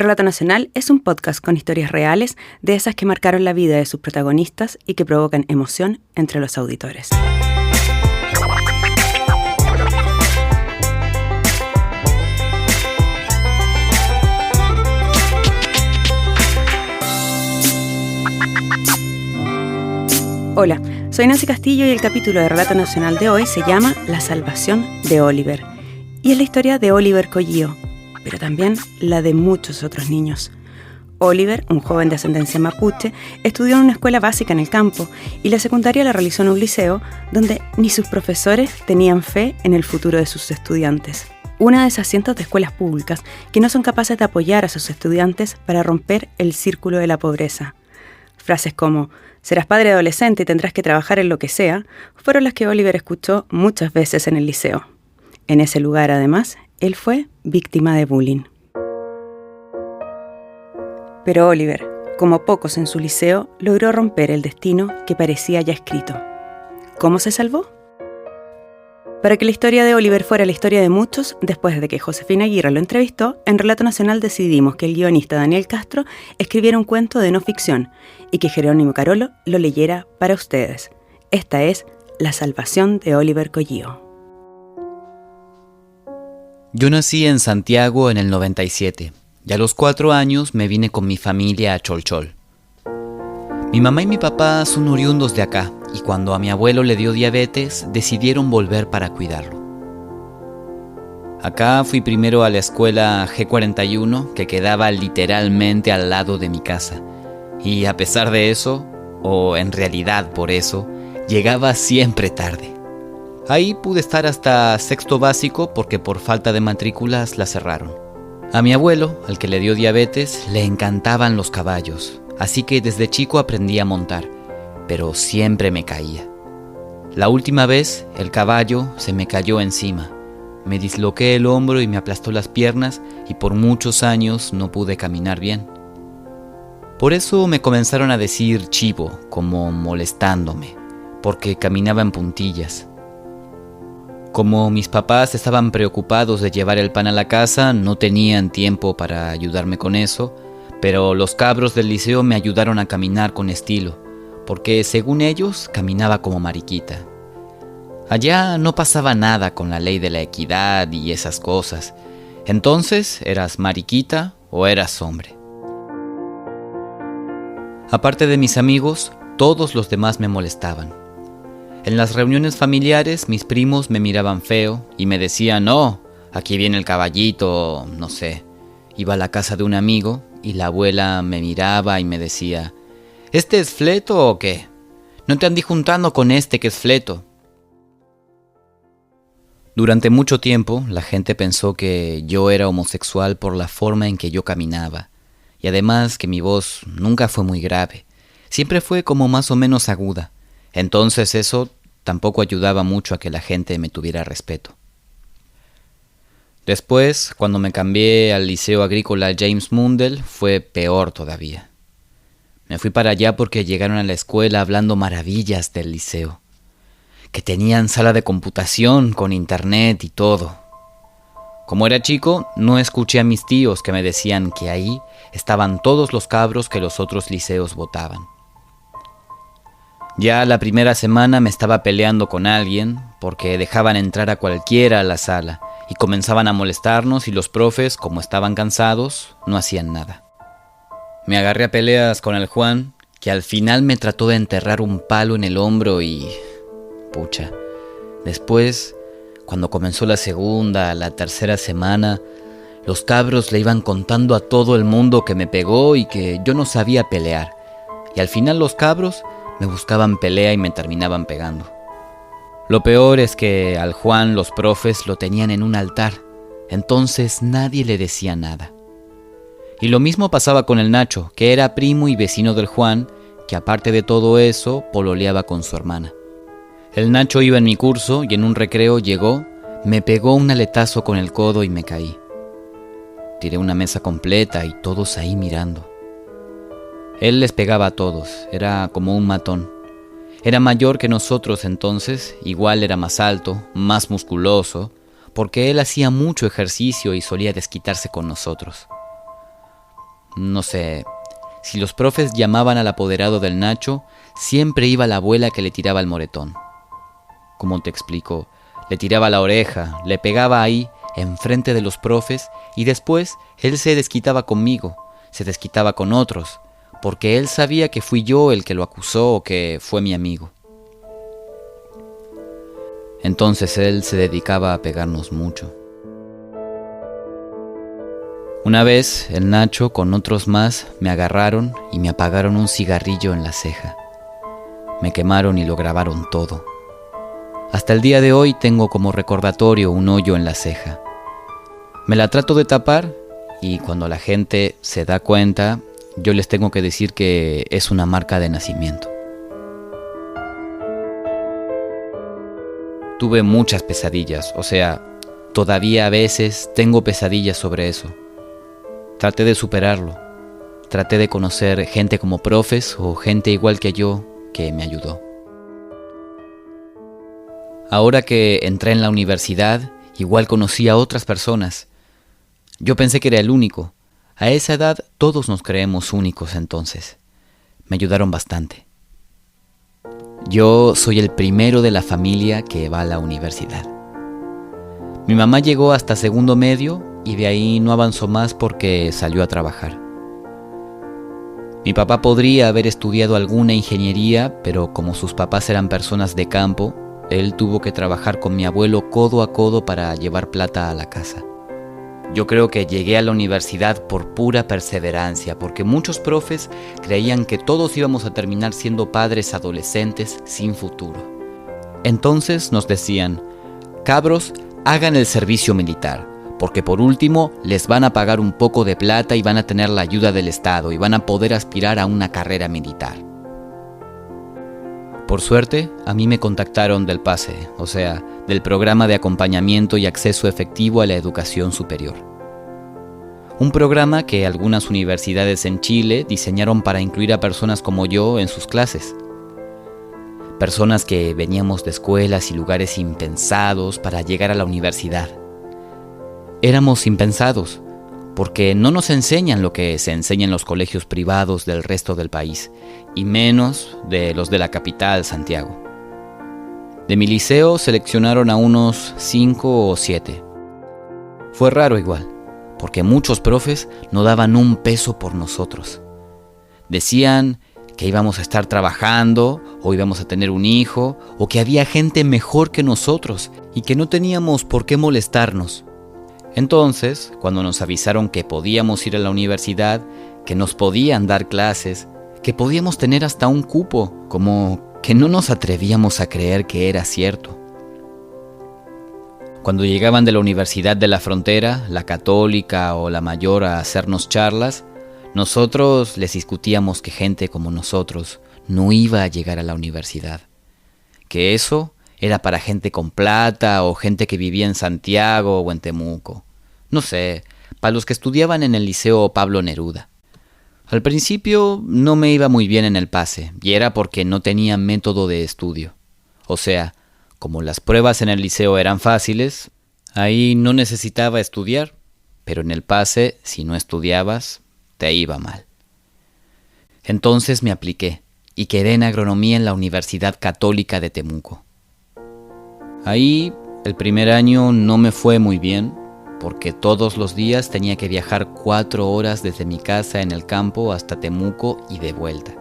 Relato Nacional es un podcast con historias reales, de esas que marcaron la vida de sus protagonistas y que provocan emoción entre los auditores. Hola, soy Nancy Castillo y el capítulo de Relato Nacional de hoy se llama La salvación de Oliver. Y es la historia de Oliver Collío, pero también la de muchos otros niños. Oliver, un joven de ascendencia mapuche, estudió en una escuela básica en el campo y la secundaria la realizó en un liceo donde ni sus profesores tenían fe en el futuro de sus estudiantes. Una de esas cientos de escuelas públicas que no son capaces de apoyar a sus estudiantes para romper el círculo de la pobreza. Frases como «serás padre adolescente y tendrás que trabajar en lo que sea» fueron las que Oliver escuchó muchas veces en el liceo. En ese lugar, además, él fue víctima de bullying. Pero Oliver, como pocos en su liceo, logró romper el destino que parecía ya escrito. ¿Cómo se salvó? Para que la historia de Oliver fuera la historia de muchos, después de que Josefina Aguirre lo entrevistó, en Relato Nacional decidimos que el guionista Daniel Castro escribiera un cuento de no ficción y que Jerónimo Carolo lo leyera para ustedes. Esta es La salvación de Oliver Collío. Yo nací en Santiago en el 97 y a los 4 años me vine con mi familia a Cholchol. Mi mamá y mi papá son oriundos de acá y cuando a mi abuelo le dio diabetes decidieron volver para cuidarlo. Acá fui primero a la escuela G41 que quedaba literalmente al lado de mi casa y a pesar de eso, o en realidad por eso, llegaba siempre tarde. Ahí pude estar hasta sexto básico porque por falta de matrículas la cerraron. A mi abuelo, al que le dio diabetes, le encantaban los caballos, así que desde chico aprendí a montar, pero siempre me caía. La última vez, el caballo se me cayó encima. Me disloqué el hombro y me aplastó las piernas y por muchos años no pude caminar bien. Por eso me comenzaron a decir chivo, como molestándome, porque caminaba en puntillas. Como mis papás estaban preocupados de llevar el pan a la casa, no tenían tiempo para ayudarme con eso, pero los cabros del liceo me ayudaron a caminar con estilo, porque según ellos caminaba como mariquita. Allá no pasaba nada con la ley de la equidad y esas cosas. Entonces, ¿eras mariquita o eras hombre? Aparte de mis amigos, todos los demás me molestaban. En las reuniones familiares, mis primos me miraban feo y me decían, «No, aquí viene el caballito», no sé. Iba a la casa de un amigo y la abuela me miraba y me decía, «¿Este es fleto o qué? No te andí juntando con este que es fleto». Durante mucho tiempo, la gente pensó que yo era homosexual por la forma en que yo caminaba. Y además que mi voz nunca fue muy grave. Siempre fue como más o menos aguda. Entonces eso tampoco ayudaba mucho a que la gente me tuviera respeto. Después, cuando me cambié al Liceo Agrícola James Mundell, fue peor todavía. Me fui para allá porque llegaron a la escuela hablando maravillas del liceo. Que tenían sala de computación con internet y todo. Como era chico, no escuché a mis tíos que me decían que ahí estaban todos los cabros que los otros liceos votaban. Ya la primera semana me estaba peleando con alguien porque dejaban entrar a cualquiera a la sala y comenzaban a molestarnos y los profes, como estaban cansados, no hacían nada. Me agarré a peleas con el Juan, que al final me trató de enterrar un palo en el hombro y... pucha. Después, cuando comenzó la segunda, la tercera semana, los cabros le iban contando a todo el mundo que me pegó y que yo no sabía pelear. Y al final los cabros me buscaban pelea y me terminaban pegando. Lo peor es que al Juan los profes lo tenían en un altar, entonces nadie le decía nada. Y lo mismo pasaba con el Nacho, que era primo y vecino del Juan, que aparte de todo eso, pololeaba con su hermana. El Nacho iba en mi curso y en un recreo llegó, me pegó un aletazo con el codo y me caí. Tiré una mesa completa y todos ahí mirando. Él les pegaba a todos, era como un matón. Era mayor que nosotros entonces, igual era más alto, más musculoso, porque él hacía mucho ejercicio y solía desquitarse con nosotros. No sé, si los profes llamaban al apoderado del Nacho, siempre iba la abuela que le tiraba el moretón. ¿Cómo te explico? Le tiraba la oreja, le pegaba ahí, enfrente de los profes, y después él se desquitaba conmigo, se desquitaba con otros, porque él sabía que fui yo el que lo acusó o que fue mi amigo. Entonces él se dedicaba a pegarnos mucho. Una vez el Nacho con otros más me agarraron y me apagaron un cigarrillo en la ceja. Me quemaron y lo grabaron todo. Hasta el día de hoy tengo como recordatorio un hoyo en la ceja. Me la trato de tapar y cuando la gente se da cuenta, yo les tengo que decir que es una marca de nacimiento. Tuve muchas pesadillas, o sea, todavía a veces tengo pesadillas sobre eso. Traté de superarlo. Traté de conocer gente como profes o gente igual que yo que me ayudó. Ahora que entré en la universidad, igual conocí a otras personas. Yo pensé que era el único. A esa edad todos nos creemos únicos entonces. Me ayudaron bastante. Yo soy el primero de la familia que va a la universidad. Mi mamá llegó hasta segundo medio y de ahí no avanzó más porque salió a trabajar. Mi papá podría haber estudiado alguna ingeniería, pero como sus papás eran personas de campo, él tuvo que trabajar con mi abuelo codo a codo para llevar plata a la casa. Yo creo que llegué a la universidad por pura perseverancia, porque muchos profes creían que todos íbamos a terminar siendo padres adolescentes sin futuro. Entonces nos decían, cabros, hagan el servicio militar, porque por último les van a pagar un poco de plata y van a tener la ayuda del Estado y van a poder aspirar a una carrera militar. Por suerte, a mí me contactaron del PASE, o sea, del Programa de Acompañamiento y Acceso Efectivo a la Educación Superior. Un programa que algunas universidades en Chile diseñaron para incluir a personas como yo en sus clases. Personas que veníamos de escuelas y lugares impensados para llegar a la universidad. Éramos impensados, porque no nos enseñan lo que se enseña en los colegios privados del resto del país, y menos de los de la capital, Santiago. De mi liceo seleccionaron a unos 5 o 7. Fue raro igual, porque muchos profes no daban un peso por nosotros. Decían que íbamos a estar trabajando, o íbamos a tener un hijo, o que había gente mejor que nosotros, y que no teníamos por qué molestarnos. Entonces, cuando nos avisaron que podíamos ir a la universidad, que nos podían dar clases, que podíamos tener hasta un cupo, como que no nos atrevíamos a creer que era cierto. Cuando llegaban de la Universidad de la Frontera, la Católica o la Mayor a hacernos charlas, nosotros les discutíamos que gente como nosotros no iba a llegar a la universidad, que eso era para gente con plata o gente que vivía en Santiago o en Temuco. No sé, para los que estudiaban en el Liceo Pablo Neruda. Al principio no me iba muy bien en el PASE, y era porque no tenía método de estudio. O sea, como las pruebas en el liceo eran fáciles, ahí no necesitaba estudiar, pero en el PASE, si no estudiabas, te iba mal. Entonces me apliqué y quedé en agronomía en la Universidad Católica de Temuco. Ahí, el primer año no me fue muy bien, porque todos los días tenía que viajar 4 horas desde mi casa en el campo hasta Temuco y de vuelta.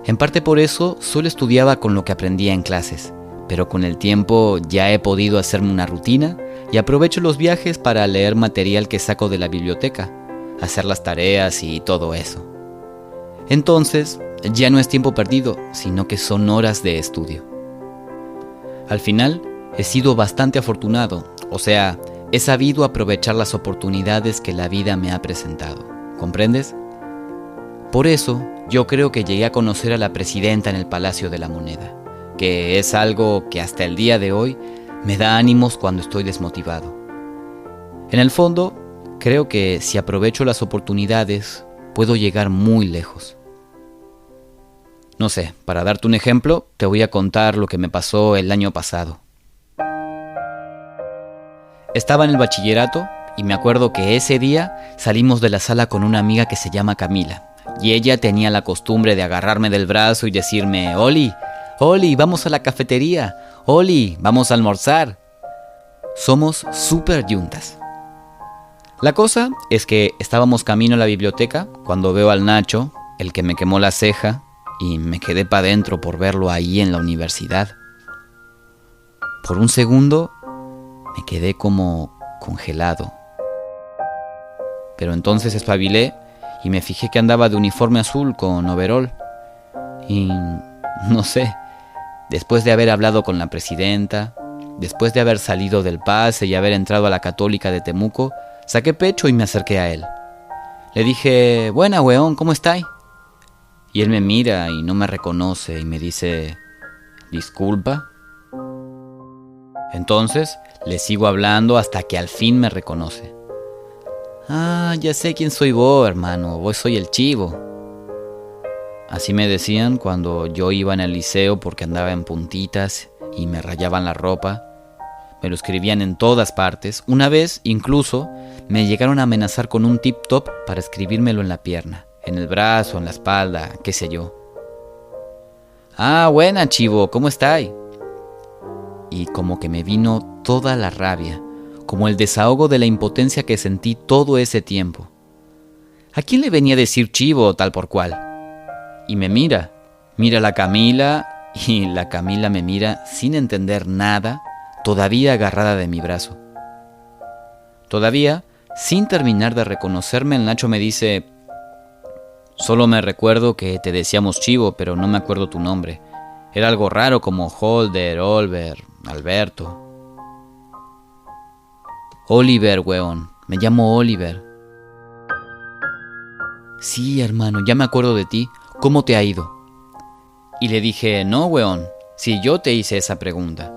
En parte por eso solo estudiaba con lo que aprendía en clases, pero con el tiempo ya he podido hacerme una rutina y aprovecho los viajes para leer material que saco de la biblioteca, hacer las tareas y todo eso. Entonces, ya no es tiempo perdido, sino que son horas de estudio. Al final, he sido bastante afortunado, o sea, he sabido aprovechar las oportunidades que la vida me ha presentado. ¿Comprendes? Por eso, yo creo que llegué a conocer a la presidenta en el Palacio de la Moneda, que es algo que hasta el día de hoy me da ánimos cuando estoy desmotivado. En el fondo, creo que si aprovecho las oportunidades, puedo llegar muy lejos. No sé, para darte un ejemplo, te voy a contar lo que me pasó el año pasado. Estaba en el bachillerato Y me acuerdo que ese día salimos de la sala con una amiga que se llama Camila. Y ella tenía la costumbre de agarrarme del brazo y decirme: Oli, Oli, vamos a la cafetería. Oli, vamos a almorzar. Somos súper yuntas. La cosa es que estábamos camino a la biblioteca cuando veo al Nacho, el que me quemó la ceja, y me quedé pa' dentro por verlo ahí en la universidad. Por un segundo me quedé como congelado. Pero entonces espabilé y me fijé que andaba de uniforme azul con overol. Y no sé, después de haber hablado con la presidenta, después de haber salido del pase y haber entrado a la Católica de Temuco, saqué pecho y me acerqué a él. Le dije: buena, weón, ¿cómo estáis? Y él me mira y no me reconoce y me dice: ¿disculpa? Entonces le sigo hablando hasta que al fin me reconoce. Ah, ya sé quién soy vos, hermano, vos soy el Chivo. Así me decían cuando yo iba en el liceo porque andaba en puntitas y me rayaban la ropa. Me lo escribían en todas partes. Una vez, incluso, me llegaron a amenazar con un tip top para escribírmelo en la pierna, en el brazo, en la espalda, qué sé yo. Ah, buena, Chivo, ¿cómo estáis? Y como que me vino toda la rabia, como el desahogo de la impotencia que sentí todo ese tiempo. ¿A quién le venía a decir Chivo tal por cual? Y me mira la Camila, y la Camila me mira sin entender nada, todavía agarrada de mi brazo. Todavía, sin terminar de reconocerme, el Nacho me dice: solo me recuerdo que te decíamos Chivo, pero no me acuerdo tu nombre. Era algo raro como Holder, Olver, Alberto. Oliver, weón, me llamo Oliver. Sí, hermano, ya me acuerdo de ti. ¿Cómo te ha ido? Y le dije: no, weón, si yo te hice esa pregunta.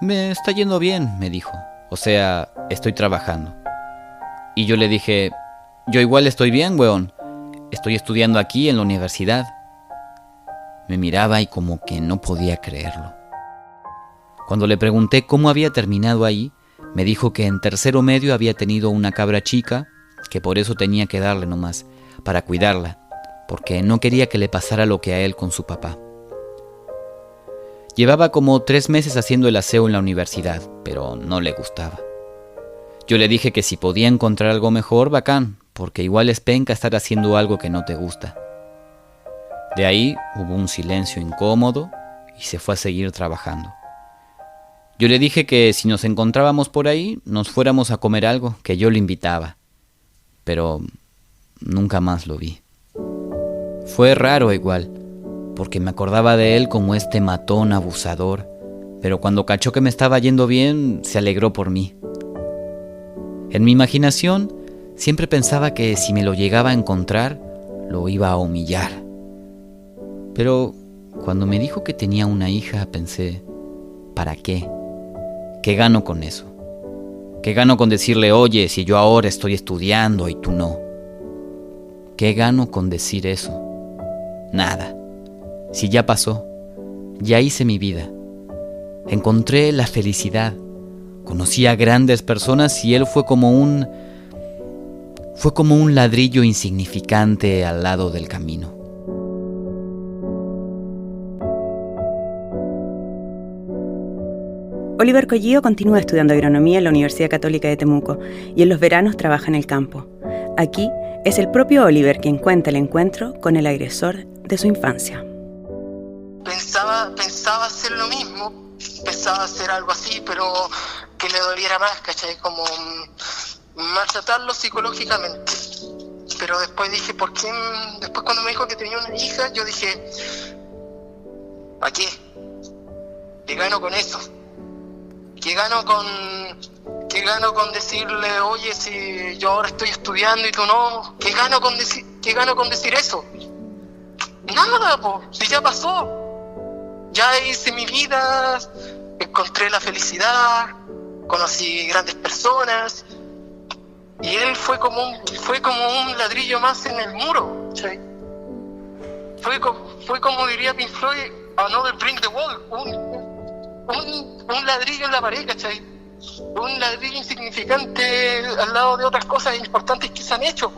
Me está yendo bien, me dijo. O sea, estoy trabajando. Y yo le dije: yo igual estoy bien, weón. Estoy estudiando aquí en la universidad. Me miraba y como que no podía creerlo. Cuando le pregunté cómo había terminado ahí, me dijo que en tercero medio había tenido una cabra chica, que por eso tenía que darle nomás, para cuidarla, porque no quería que le pasara lo que a él con su papá. Llevaba como 3 meses haciendo el aseo en la universidad, pero no le gustaba. Yo le dije que si podía encontrar algo mejor, bacán, porque igual es penca estar haciendo algo que no te gusta. De ahí hubo un silencio incómodo y se fue a seguir trabajando. Yo le dije que si nos encontrábamos por ahí, nos fuéramos a comer algo, que yo le invitaba. Pero nunca más lo vi. Fue raro igual, porque me acordaba de él como este matón abusador, pero cuando cachó que me estaba yendo bien, se alegró por mí. En mi imaginación, siempre pensaba que si me lo llegaba a encontrar, lo iba a humillar. Pero cuando me dijo que tenía una hija, pensé: ¿para qué? ¿Qué gano con eso? ¿Qué gano con decirle: oye, si yo ahora estoy estudiando y tú no? ¿Qué gano con decir eso? Nada. Si ya pasó, ya hice mi vida. Encontré la felicidad. Conocí a grandes personas y él fue como un ladrillo insignificante al lado del camino. Oliver Collío continúa estudiando agronomía en la Universidad Católica de Temuco y en los veranos trabaja en el campo. Aquí es el propio Oliver quien cuenta el encuentro con el agresor de su infancia. Pensaba hacer lo mismo, pensaba hacer algo así, pero que le doliera más, ¿cachai? Como maltratarlo psicológicamente. Pero después dije, ¿por qué? Después cuando me dijo que tenía una hija, yo dije, ¿para qué? ¿Qué gano con eso? ¿Qué gano con decirle, oye, si yo ahora estoy estudiando y tú no? ¿Qué gano con decir eso? Nada, po, si ya pasó. Ya hice mi vida, encontré la felicidad, conocí grandes personas y él fue como un ladrillo más en el muro, ¿sí? Fue como diría Pink Floyd, another brick in the wall, un ladrillo en la pared, ¿cachai? un ladrillo insignificante al lado de otras cosas importantes que se han hecho.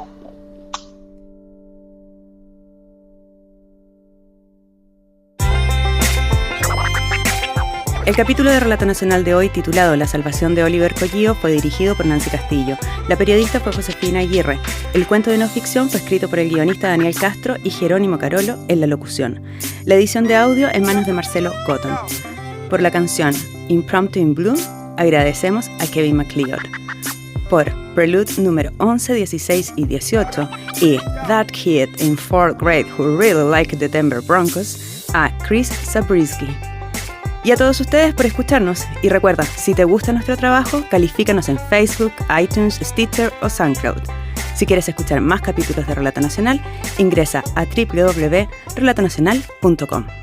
El capítulo de Relato Nacional de hoy, titulado La salvación de Oliver Collio, fue dirigido por Nancy Castillo. La periodista fue Josefina Aguirre. El cuento de no ficción fue escrito por el guionista Daniel Castro y Jerónimo Carolo en la locución. La edición de audio en manos de Marcelo Cotton. Por la canción Impromptu in Blue, agradecemos a Kevin MacLeod. Por Prelude número 11, 16 y 18 y That Kid in 4th Grade Who Really Liked the Denver Broncos, a Chris Zabriskie. Y a todos ustedes por escucharnos. Y recuerda, si te gusta nuestro trabajo, califícanos en Facebook, iTunes, Stitcher o SoundCloud. Si quieres escuchar más capítulos de Relato Nacional, ingresa a www.relatonacional.com.